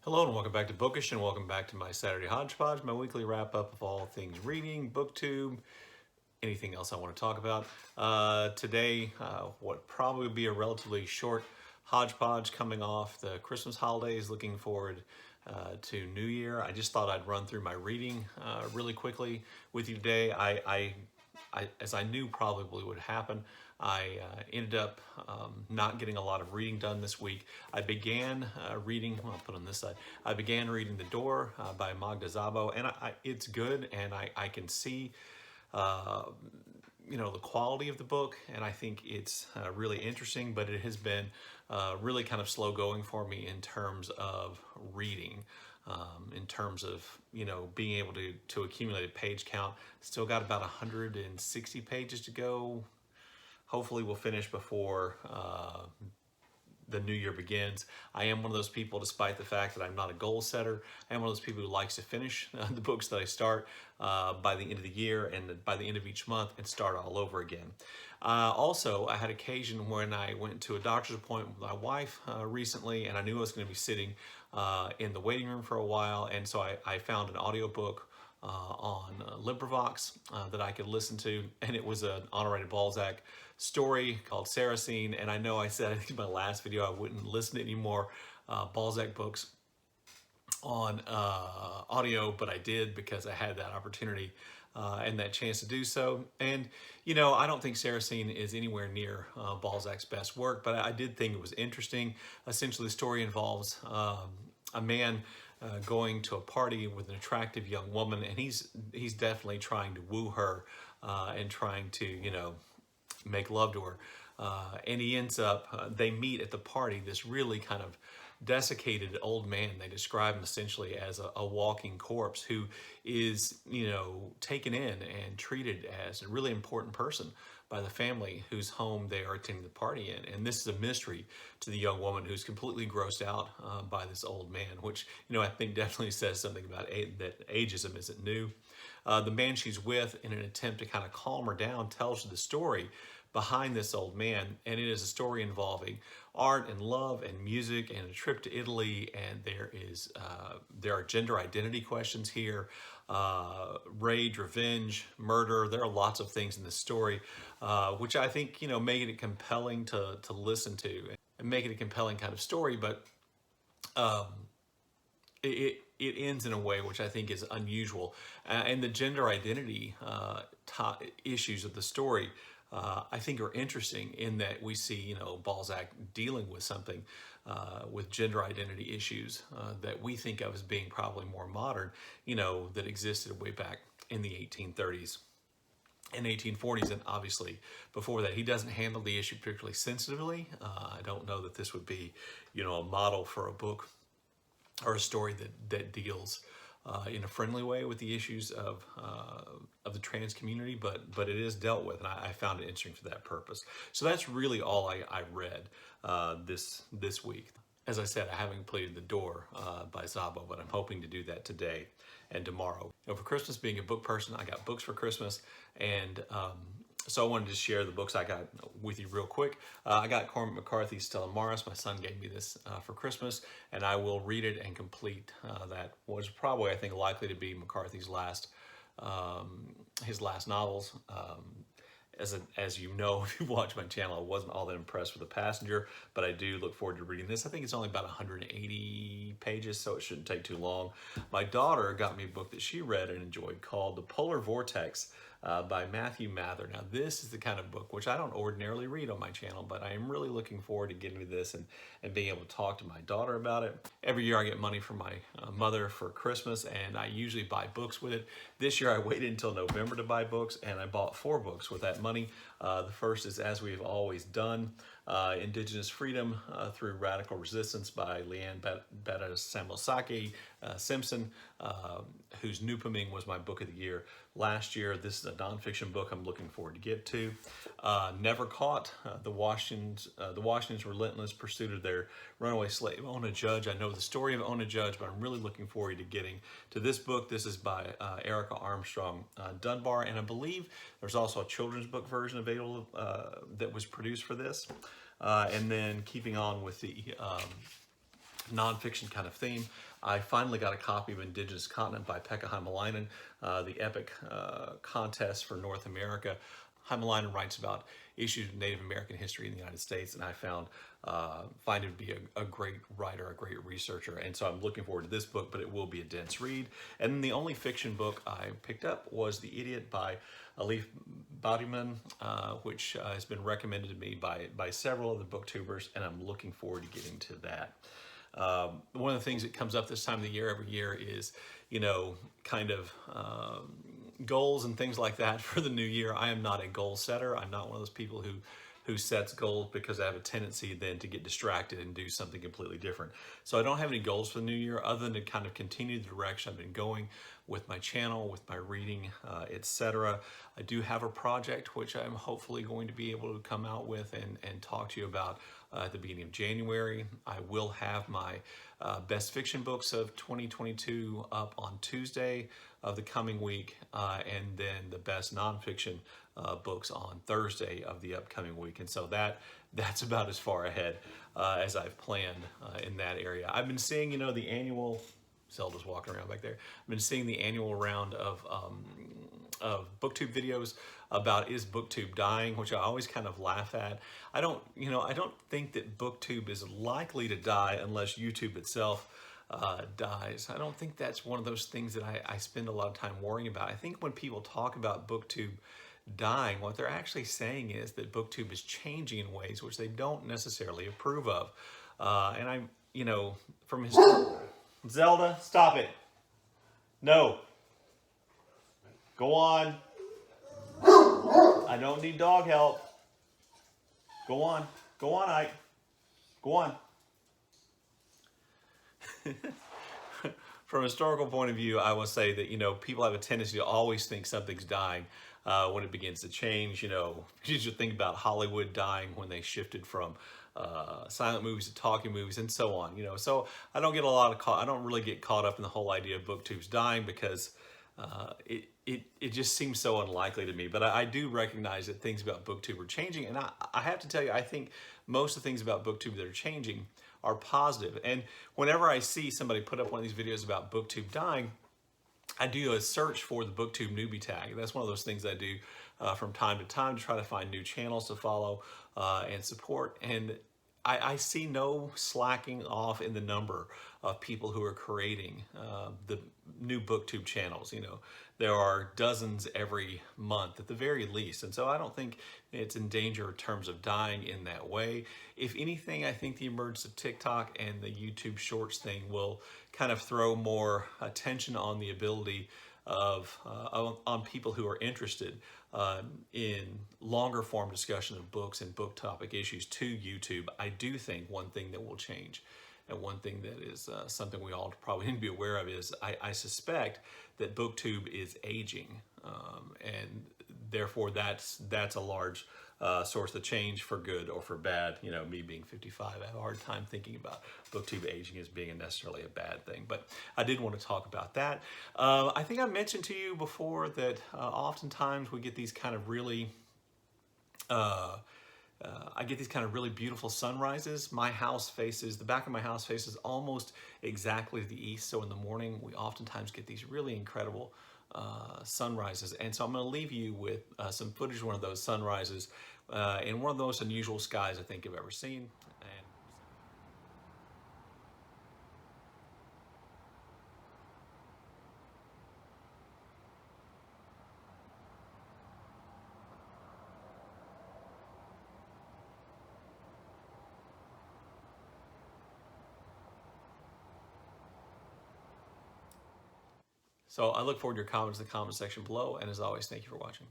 Hello and welcome back to Bookish and welcome back to my Saturday Hodgepodge, my weekly wrap up of all things reading, BookTube, anything else I want to talk about. Today, what probably be a relatively short Hodgepodge coming off the Christmas holidays, looking forward to New Year. I just thought I'd run through my reading really quickly with you today. As I knew probably would happen, I ended up not getting a lot of reading done this week. I began reading, well, I'll put on this side, I began reading The Door by Magda, and it's good, and I can see the quality of the book, and I think it's really interesting, but it has been really kind of slow going for me in terms of reading. In terms of being able to accumulate a page count. Still got about 160 pages to go. Hopefully we'll finish before the new year begins. I am one of those people, despite the fact that I'm not a goal setter, I am one of those people who likes to finish the books that I start by the end of the year and by the end of each month and start all over again. Also, I had occasion when I went to a doctor's appointment with my wife recently, and I knew I was going to be sitting in the waiting room for a while, and so I found an audiobook on LibriVox that I could listen to, and it was an Honore Balzac story called Saracene. And I know I said, I think in my last video, I wouldn't listen to any more Balzac books on audio, but I did because I had that opportunity and that chance to do so. And I don't think Saracene is anywhere near Balzac's best work, but I did think it was interesting. Essentially, the story involves a man going to a party with an attractive young woman, and he's definitely trying to woo her and trying to make love to her. And he ends up, they meet at the party, this really kind of desiccated old man. They describe him essentially as a walking corpse who is, taken in and treated as a really important person by the family whose home they are attending the party in. And this is a mystery to the young woman who's completely grossed out by this old man, which, I think definitely says something about that ageism isn't new. The man she's with, in an attempt to kind of calm her down, tells her the story behind this old man, and it is a story involving art and love and music and a trip to Italy, and there are gender identity questions here, rage, revenge, murder. There are lots of things in this story, which I think make it compelling to listen to and make it a compelling kind of story, but it ends in a way which I think is unusual, and the gender identity issues of the story I think are interesting in that we see, Balzac dealing with something with gender identity issues that we think of as being probably more modern, that existed way back in the 1830s and 1840s, and obviously before that. He doesn't handle the issue particularly sensitively. I don't know that this would be, a model for a book or a story that deals in a friendly way with the issues of the trans community, but it is dealt with, and I found it interesting for that purpose. So that's really all I read this week. As I said, I haven't completed The Door by Szabo, but I'm hoping to do that today and tomorrow. For Christmas, being a book person, I got books for Christmas, and so I wanted to share the books I got with you real quick. I got Cormac McCarthy's Stella Maris. My son gave me this for Christmas, and I will read it and complete that. Was probably, I think, likely to be McCarthy's his last novels. As you know, if you watch my channel, I wasn't all that impressed with The Passenger, but I do look forward to reading this. I think it's only about 180 pages, so it shouldn't take too long. My daughter got me a book that she read and enjoyed called The Polar Vortex by Matthew Mather. Now, this is the kind of book which I don't ordinarily read on my channel, but I am really looking forward to getting to this and being able to talk to my daughter about it. Every year I get money from my mother for Christmas, and I usually buy books with it. This year I waited until November to buy books, and I bought 4 books with that money. The first is As We've Always Done, Indigenous Freedom Through Radical Resistance by Leanne Betasamosake, Simpson, whose Newpoming was my book of the year last year. This is a nonfiction book I'm looking forward to get to. Never Caught, the Washington's relentless pursuit of their runaway slave, Ona Judge. I know the story of Ona Judge, but I'm really looking forward to getting to this book. This is by Erica Armstrong, Dunbar, and I believe there's also a children's book version available that was produced for this. And then keeping on with the nonfiction kind of theme. I finally got a copy of Indigenous Continent by Pekka Hamalainen, the epic contest for North America. Hamalainen writes about issues of Native American history in the United States, and I find him to be a great writer, a great researcher, and so I'm looking forward to this book, but it will be a dense read. And then the only fiction book I picked up was The Idiot by Elif, Batuman, which has been recommended to me by several of the booktubers, and I'm looking forward to getting to that. One of the things that comes up this time of the year every year is, kind of goals and things like that for the new year. I am not a goal setter. I'm not one of those people who sets goals because I have a tendency then to get distracted and do something completely different. So I don't have any goals for the new year other than to kind of continue the direction I've been going with my channel, with my reading, etc. I do have a project which I'm hopefully going to be able to come out with and talk to you about at the beginning of January. I will have my best fiction books of 2022 up on Tuesday of the coming week, and then the best nonfiction books on Thursday of the upcoming week. And so that's about as far ahead as I've planned in that area. I've been seeing, the annual, Zelda's walking around back there. I've been seeing the annual round of BookTube videos about is BookTube dying, which I always kind of laugh at. I don't think that BookTube is likely to die unless YouTube itself dies. I don't think that's one of those things that I spend a lot of time worrying about. I think when people talk about BookTube dying, what they're actually saying is that BookTube is changing in ways which they don't necessarily approve of. And I'm, from his... Zelda, stop it. No. Go on. I don't need dog help. Go on. Go on, Ike. Go on. From a historical point of view, I will say that, people have a tendency to always think something's dying when it begins to change. You should think about Hollywood dying when they shifted from silent movies to talking movies and so on. So I don't get I don't really get caught up in the whole idea of BookTube's dying because it just seems so unlikely to me. But I do recognize that things about BookTube are changing, and I have to tell you, I think most of the things about BookTube that are changing are positive. And whenever I see somebody put up one of these videos about BookTube dying, I do a search for the BookTube newbie tag. That's one of those things I do from time to time to try to find new channels to follow and support. And I see no slacking off in the number of people who are creating the new BookTube channels. There are dozens every month at the very least. And so I don't think it's in danger in terms of dying in that way. If anything, I think the emergence of TikTok and the YouTube Shorts thing will kind of throw more attention on the ability of on people who are interested in longer form discussion of books and book topic issues to YouTube. I do think one thing that will change, and one thing that is something we all probably need to be aware of, is I suspect that BookTube is aging, and therefore that's a large source of change for good or for bad. Me being 55, I have a hard time thinking about BookTube aging as being necessarily a bad thing. But I did want to talk about that. I think I mentioned to you before that oftentimes we get these kind of really I get these kind of really beautiful sunrises. The back of my house faces almost exactly to the east. So in the morning, we oftentimes get these really incredible sunrises. And so I'm going to leave you with some footage of one of those sunrises in one of the most unusual skies I think I've ever seen. So I look forward to your comments in the comment section below. And as always, thank you for watching.